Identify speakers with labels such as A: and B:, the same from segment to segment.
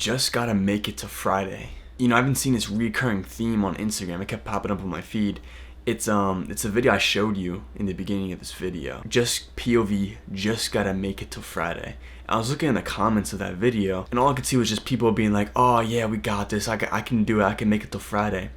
A: just gotta make it to Friday. You know, I've been seeing this recurring theme on Instagram. It kept popping up on my feed. It's a video I showed you in the beginning of this video. Just POV, just gotta make it till Friday. I was looking in the comments of that video, and all I could see was just people being like, oh yeah, we got this, I can do it, I can make it till Friday.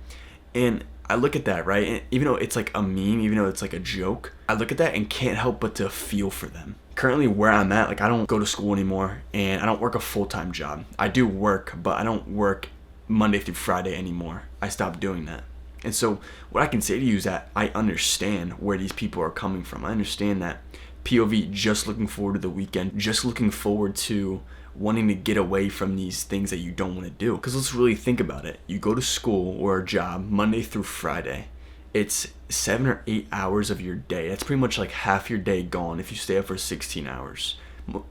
A: And I look at that, right, and even though it's like a meme, even though it's like a joke, I look at that and can't help but to feel for them. Currently where I'm at, like I don't go to school anymore, and I don't work a full-time job. I do work, but I don't work Monday through Friday anymore. I stopped doing that. And so what I can say to you is that I understand where these people are coming from. I understand that POV, just looking forward to the weekend, just looking forward to wanting to get away from these things that you don't want to do. Because let's really think about it. You go to school or a job Monday through Friday. It's 7 or 8 hours of your day. That's pretty much like half your day gone if you stay up for 16 hours.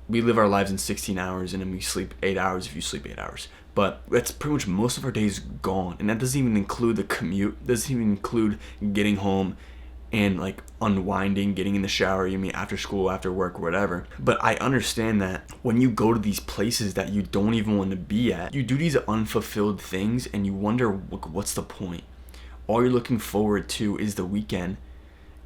A: We live our lives in 16 hours and then we sleep 8 hours if you sleep 8 hours. But that's pretty much most of our days gone. And that doesn't even include the commute. Doesn't even include getting home and like unwinding, getting in the shower, after school, after work, whatever. But I understand that when you go to these places that you don't even want to be at, you do these unfulfilled things and you wonder, what's the point? All you're looking forward to is the weekend,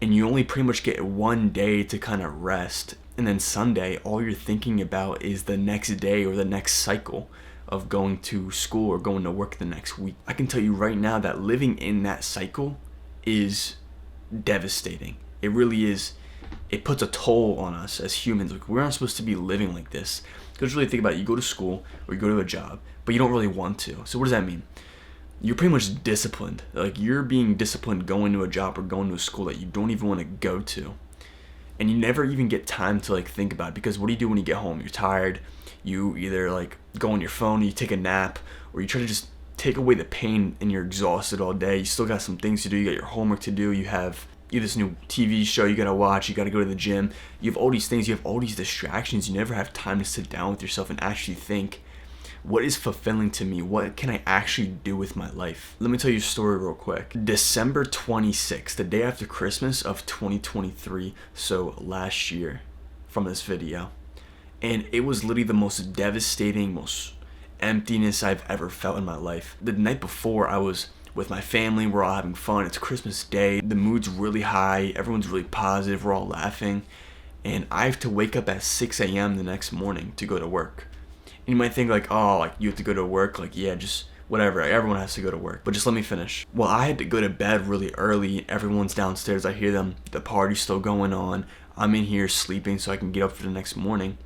A: and you only pretty much get one day to kind of rest. And then Sunday, all you're thinking about is the next day or the next cycle of going to school or going to work the next week. I can tell you right now that living in that cycle is devastating. It really is. It puts a toll on us as humans. Like, we're not supposed to be living like this. Because really think about it, you go to school or you go to a job, but you don't really want to. So what does that mean? You're pretty much disciplined. Like, you're being disciplined going to a job or going to a school that you don't even want to go to. And you never even get time to like think about it, because what do you do when you get home? You're tired. You either like go on your phone, you take a nap, or you try to just take away the pain and you're exhausted all day. You still got some things to do. You got your homework to do. You have this new TV show you gotta watch. You gotta go to the gym. You have all these things. You have all these distractions. You never have time to sit down with yourself and actually think, what is fulfilling to me? What can I actually do with my life? Let me tell you a story real quick. December 26th, the day after Christmas of 2023, so last year from this video. And it was literally the most devastating, most emptiness I've ever felt in my life. The night before, I was with my family. We're all having fun. It's Christmas Day. The mood's really high. Everyone's really positive. We're all laughing. And I have to wake up at 6 a.m. the next morning to go to work. And you might think like, oh, like you have to go to work? Like, yeah, just whatever. Everyone has to go to work. But just let me finish. Well, I had to go to bed really early. Everyone's downstairs. I hear them. The party's still going on. I'm in here sleeping so I can get up for the next morning.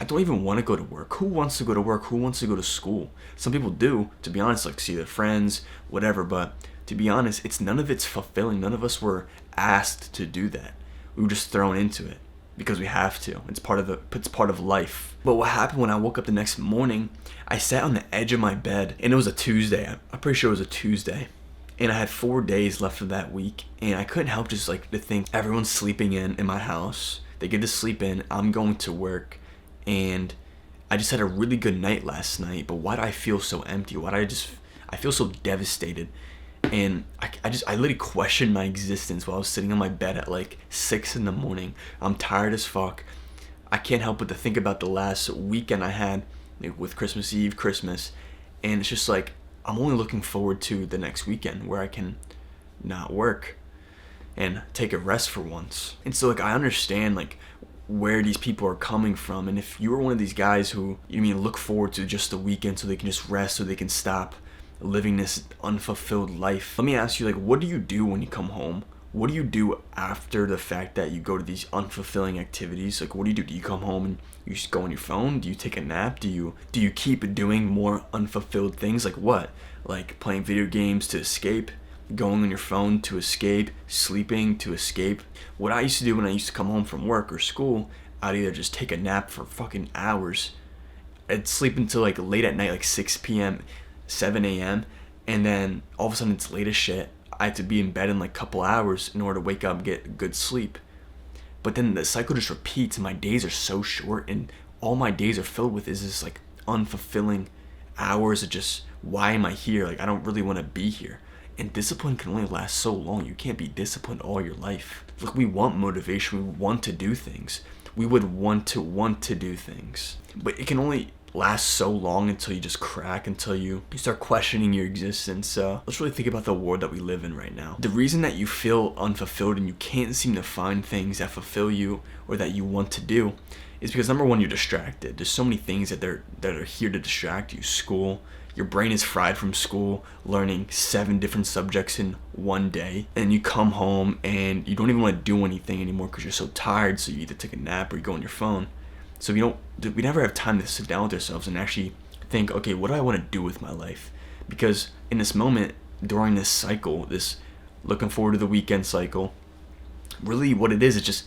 A: I don't even want to go to work. Who wants to go to work? Who wants to go to school? Some people do, to be honest, like see their friends, whatever. But to be honest, none of it's fulfilling. None of us were asked to do that. We were just thrown into it because we have to. It's part of life. But what happened when I woke up the next morning, I sat on the edge of my bed, and it was a Tuesday. I'm pretty sure it was a Tuesday. And I had 4 days left of that week, and I couldn't help just like to think, everyone's sleeping in my house. They get to sleep in. I'm going to work. And I just had a really good night last night, but why do I feel so empty? I feel so devastated. And I literally questioned my existence while I was sitting on my bed at like 6 in the morning. I'm tired as fuck. I can't help but to think about the last weekend I had with Christmas Eve, Christmas. And it's just like, I'm only looking forward to the next weekend where I can not work and take a rest for once. And so like, I understand like where these people are coming from. And if you were one of these guys who look forward to just the weekend so they can just rest, so they can stop living this unfulfilled life, let me ask you, like, what do you do when you come home? What do you do after the fact that you go to these unfulfilling activities? Like, what do you do? Do you come home and you just go on your phone? Do you take a nap? Do you keep doing more unfulfilled things? Like what? Like playing video games to escape? Going on your phone to escape, sleeping to escape. What I used to do when I used to come home from work or school, I'd either just take a nap for fucking hours. I'd sleep until like late at night, like 6 p.m., 7 a.m., and then all of a sudden it's late as shit. I had to be in bed in like a couple hours in order to wake up and get good sleep. But then the cycle just repeats, and my days are so short, and all my days are filled with is this like unfulfilling hours of just, why am I here? Like, I don't really want to be here. And discipline can only last so long. You can't be disciplined all your life. Look, we want motivation. We want to do things. We would want to do things. But it can only lasts so long until you just crack, until you start questioning your existence. So let's really think about the world that we live in right now. The reason that you feel unfulfilled and you can't seem to find things that fulfill you or that you want to do is because, number one, you're distracted. There's so many things that are here to distract you. School. Your brain is fried from school, learning 7 different subjects in one day. And you come home and you don't even want to do anything anymore because you're so tired. So you either take a nap or you go on your phone. So we never have time to sit down with ourselves and actually think, okay, what do I want to do with my life? Because in this moment, during this cycle, this looking forward to the weekend cycle, really what it is just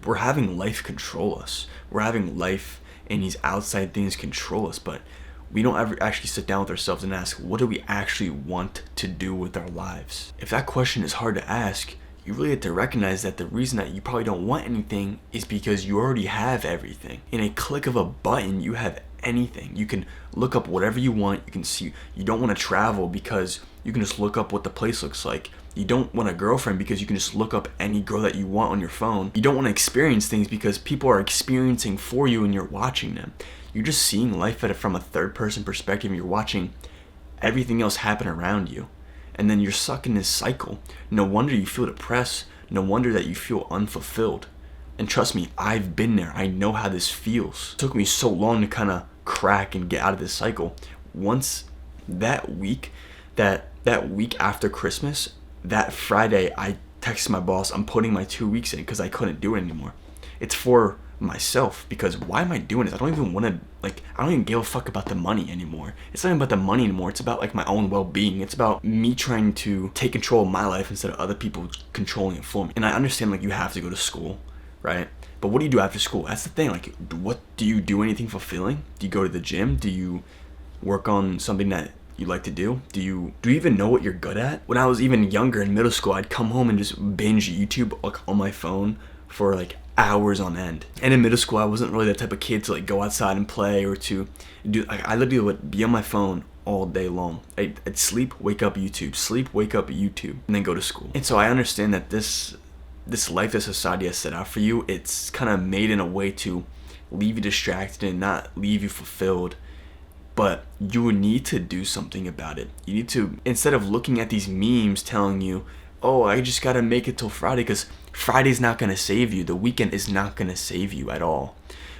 A: we're having life control us. We're having life and these outside things control us, but we don't ever actually sit down with ourselves and ask, what do we actually want to do with our lives? If that question is hard to ask, you really have to recognize that the reason that you probably don't want anything is because you already have everything. In a click of a button, you have anything. You can look up whatever you want. You can see, you don't want to travel because you can just look up what the place looks like. You don't want a girlfriend because you can just look up any girl that you want on your phone. You don't want to experience things because people are experiencing for you and you're watching them. You're just seeing life from a third person perspective and you're watching everything else happen around you. And then you're stuck in this cycle. No wonder you feel depressed. No wonder that you feel unfulfilled. And trust me, I've been there. I know how this feels. It took me so long to kind of crack and get out of this cycle. Once that week after Christmas, that Friday, I texted my boss, I'm putting my 2 weeks in because I couldn't do it anymore. It's for myself, because why am I doing this? I don't even want to, I don't even give a fuck about the money anymore. It's not even about the money anymore. It's about my own well-being. It's about me trying to take control of my life instead of other people controlling it for me. And I understand you have to go to school, right? But what do you do after school? That's the thing. What do you do? Anything fulfilling? Do you go to the gym? Do you work on something that you like to do? Do you even know what you're good at? When I was even younger in middle school, I'd come home and just binge YouTube on my phone for hours on end. And in middle school, I wasn't really that type of kid to go outside and play or to do. I literally would be on my phone all day long. I'd sleep, wake up, YouTube, sleep, wake up, YouTube, and then go to school. And so I understand that this life that society has set out for you, it's kind of made in a way to leave you distracted and not leave you fulfilled. But you need to do something about it. You need to, instead of looking at these memes telling you, oh, I just gotta make it till Friday, because Friday's not gonna save you. The weekend is not gonna save you at all.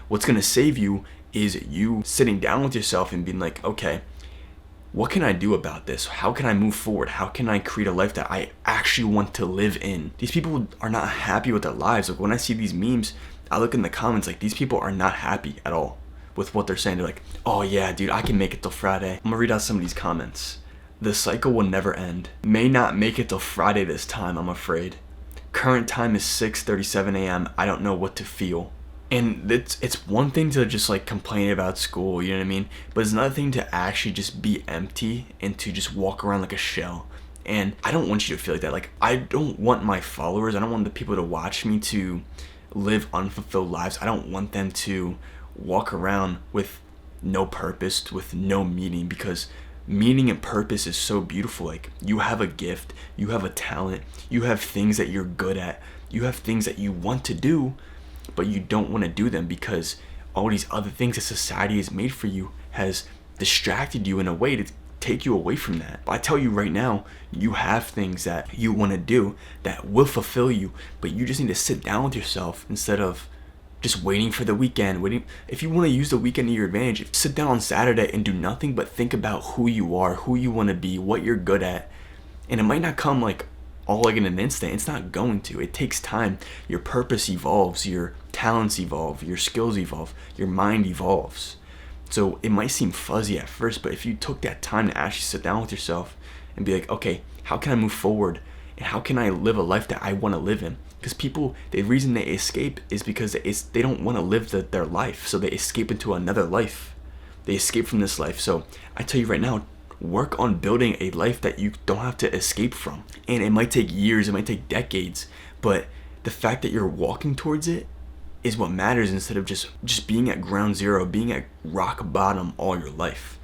A: What's gonna save you is you sitting down with yourself and being like, okay, what can I do about this? How can I move forward? How can I create a life that I actually want to live in? These people are not happy with their lives. When I see these memes, I look in the comments, these people are not happy at all with what they're saying. They're like, oh yeah, dude, I can make it till Friday. I'm gonna read out some of these comments. The cycle will never end. May not make it till Friday this time, I'm afraid. Current time is 6:37 a.m. I don't know what to feel. And it's one thing to just complain about school, you know what I mean? But it's another thing to actually just be empty and to just walk around like a shell. And I don't want you to feel like that. I don't want my followers, I don't want the people to watch me to live unfulfilled lives. I don't want them to walk around with no purpose, with no meaning, because meaning and purpose is so beautiful. You have a gift, you have a talent, you have things that you're good at, you have things that you want to do, but you don't want to do them because all these other things that society has made for you has distracted you in a way to take you away from that. But I tell you right now, you have things that you want to do that will fulfill you, but you just need to sit down with yourself instead of just waiting for the weekend. If you want to use the weekend to your advantage, sit down on Saturday and do nothing but think about who you are, who you want to be, what you're good at. And it might not come all in an instant. It's not going to. It takes time. Your purpose evolves, your talents evolve, your skills evolve, your mind evolves. So it might seem fuzzy at first, but if you took that time to actually sit down with yourself and be like, okay, how can I move forward? And how can I live a life that I want to live in? Because people, the reason they escape is because they don't want to live their life. So they escape into another life. They escape from this life. So I tell you right now, work on building a life that you don't have to escape from. And it might take years, it might take decades, but the fact that you're walking towards it is what matters, instead of just being at ground zero, being at rock bottom all your life.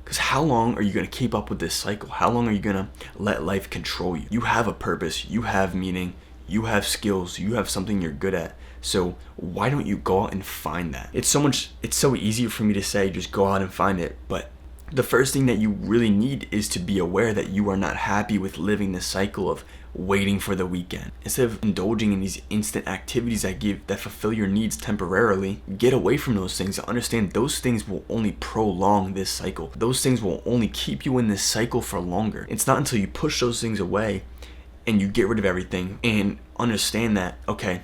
A: Because how long are you going to keep up with this cycle? How long are you going to let life control you? You have a purpose, you have meaning, You have skills, you have something you're good at. So why don't you go out and find that? It's so easy for me to say, just go out and find it. But the first thing that you really need is to be aware that you are not happy with living this cycle of waiting for the weekend. Instead of indulging in these instant activities that fulfill your needs temporarily, get away from those things. Understand those things will only prolong this cycle. Those things will only keep you in this cycle for longer. It's not until you push those things away and you get rid of everything and understand that, okay,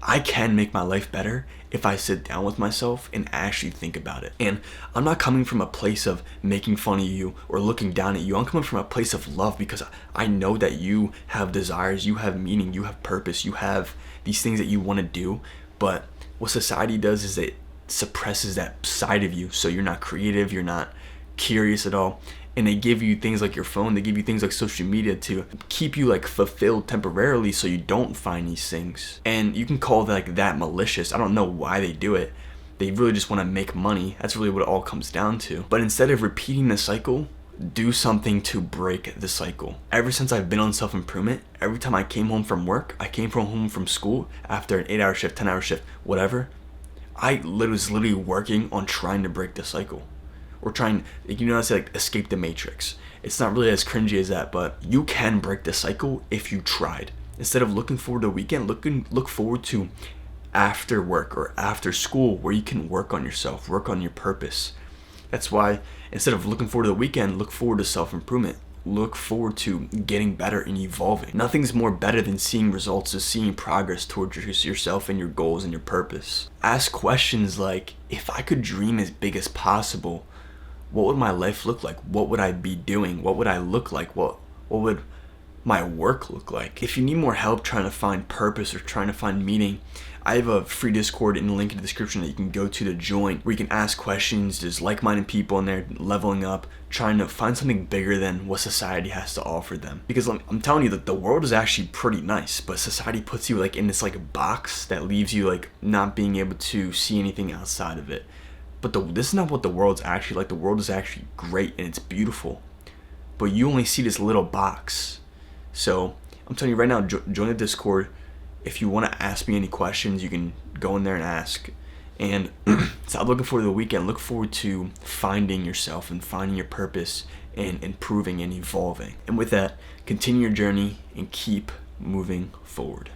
A: I can make my life better if I sit down with myself and actually think about it. And I'm not coming from a place of making fun of you or looking down at you. I'm coming from a place of love, because I know that you have desires, you have meaning, you have purpose, you have these things that you want to do. But what society does is it suppresses that side of you. So you're not creative, you're not curious at all. And they give you things like your phone, they give you things like social media to keep you like fulfilled temporarily so you don't find these things. And you can call that malicious. I don't know why they do it. They really just want to make money. That's really what it all comes down to. But instead of repeating the cycle, do something to break the cycle. Ever since I've been on self-improvement, every time I came home from work, I came home from school after an 8-hour shift, 10-hour shift, whatever, I was literally working on trying to break the cycle. Or trying, I say like escape the matrix. It's not really as cringy as that, but you can break the cycle if you tried. Instead of looking forward to the weekend, look forward to after work or after school, where you can work on yourself, work on your purpose. That's why instead of looking forward to the weekend, look forward to self-improvement. Look forward to getting better and evolving. Nothing's more better than seeing results, is seeing progress towards yourself and your goals and your purpose. Ask questions like, if I could dream as big as possible, what would my life look like? What would I be doing? What would I look like? What would my work look like? If you need more help trying to find purpose or trying to find meaning, I have a free Discord in the link in the description that you can go to join, where you can ask questions. There's like-minded people in there leveling up, trying to find something bigger than what society has to offer them. Because I'm telling you that the world is actually pretty nice, but society puts you like in this like box that leaves you like not being able to see anything outside of it. But this is not what the world's actually like. The world is actually great and it's beautiful, but you only see this little box. So I'm telling you right now, join the Discord. If you want to ask me any questions, you can go in there and ask. And stop looking forward to the weekend. Look forward to finding yourself and finding your purpose and improving and evolving. And with that, continue your journey and keep moving forward.